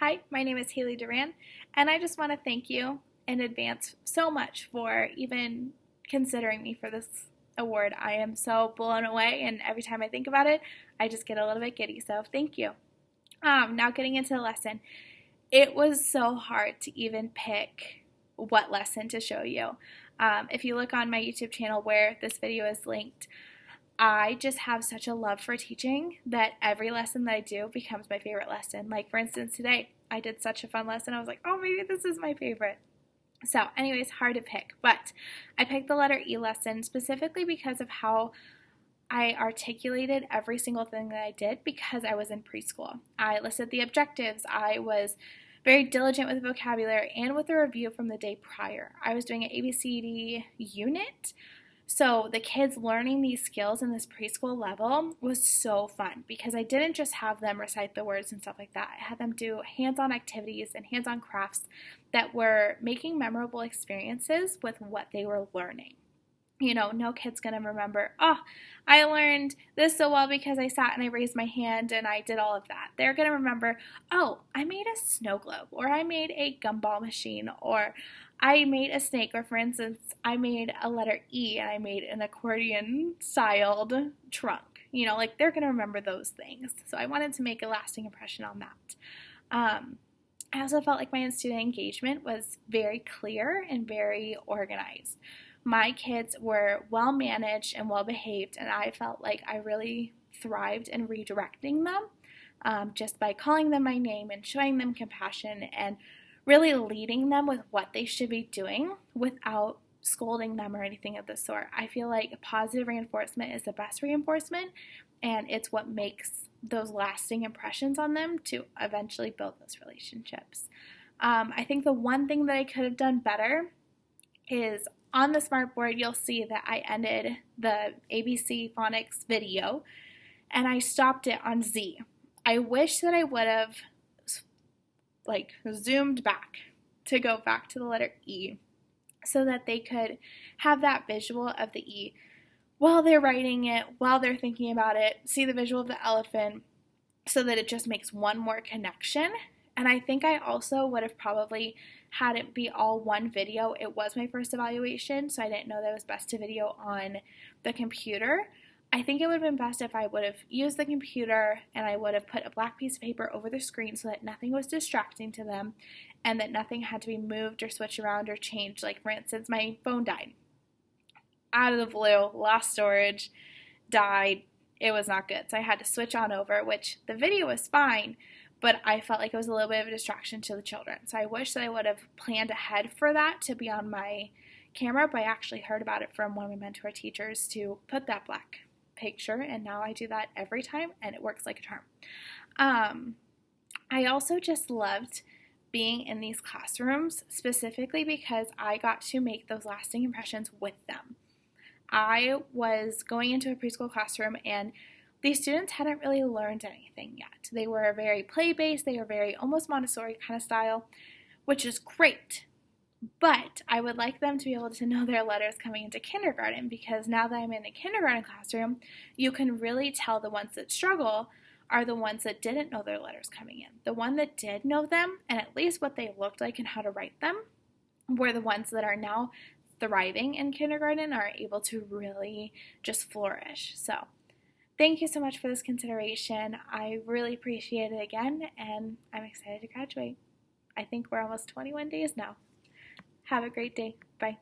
Hi, my name is Haley Duran, and I just want to thank you in advance so much for even considering me for this award. I am so blown away, and every time I think about it, I just get a little bit giddy, so thank you. Now getting into the lesson. It was so hard to even pick what lesson to show you. If you look on my YouTube channel where this video is linked, I just have such a love for teaching that every lesson that I do becomes my favorite lesson. Like, for instance, today I did such a fun lesson. I was like, oh, maybe this is my favorite. So, anyways, hard to pick. But I picked the letter E lesson specifically because of how I articulated every single thing that I did because I was in preschool. I listed the objectives. I was very diligent with vocabulary and with a review from the day prior. I was doing an ABCD unit. So the kids learning these skills in this preschool level was so fun because I didn't just have them recite the words and stuff like that. I had them do hands-on activities and hands-on crafts that were making memorable experiences with what they were learning. You know, no kid's going to remember, oh, I learned this so well because I sat and I raised my hand and I did all of that. They're going to remember, oh, I made a snow globe, or I made a gumball machine, or I made a snake, or for instance, I made a letter E and I made an accordion styled trunk. You know, like they're going to remember those things. So I wanted to make a lasting impression on that. I also felt like my student engagement was very clear and very organized. My kids were well managed and well behaved, and I felt like I really thrived in redirecting them just by calling them my name and showing them compassion and really leading them with what they should be doing without scolding them or anything of the sort. I feel like positive reinforcement is the best reinforcement, and it's what makes those lasting impressions on them to eventually build those relationships. I think the one thing that I could have done better is on the smartboard, you'll see that I ended the ABC phonics video and I stopped it on Z. I wish that I would have zoomed back to go back to the letter E so that they could have that visual of the E while they're writing it, while they're thinking about it, see the visual of the elephant so that it just makes one more connection. And I think I also would have probably had it be all one video. It was my first evaluation, so I didn't know that it was best to video on the computer. I think it would have been best if I would have used the computer and I would have put a black piece of paper over the screen so that nothing was distracting to them and that nothing had to be moved or switched around or changed. Like, for instance, my phone died. Out of the blue, lost storage, died. It was not good. So I had to switch on over, which the video was fine, but I felt like it was a little bit of a distraction to the children. So I wish that I would have planned ahead for that to be on my camera, but I actually heard about it from one of my mentor teachers to put that black picture, and now I do that every time, and it works like a charm. I also just loved being in these classrooms, specifically because I got to make those lasting impressions with them. I was going into a preschool classroom, and these students hadn't really learned anything yet. They were very play-based, they were very almost Montessori kind of style, which is great. But I would like them to be able to know their letters coming into kindergarten, because now that I'm in a kindergarten classroom, you can really tell the ones that struggle are the ones that didn't know their letters coming in. The one that did know them, and at least what they looked like and how to write them, were the ones that are now thriving in kindergarten, are able to really just flourish. So thank you so much for this consideration. I really appreciate it again, and I'm excited to graduate. I think we're almost 21 days now. Have a great day. Bye.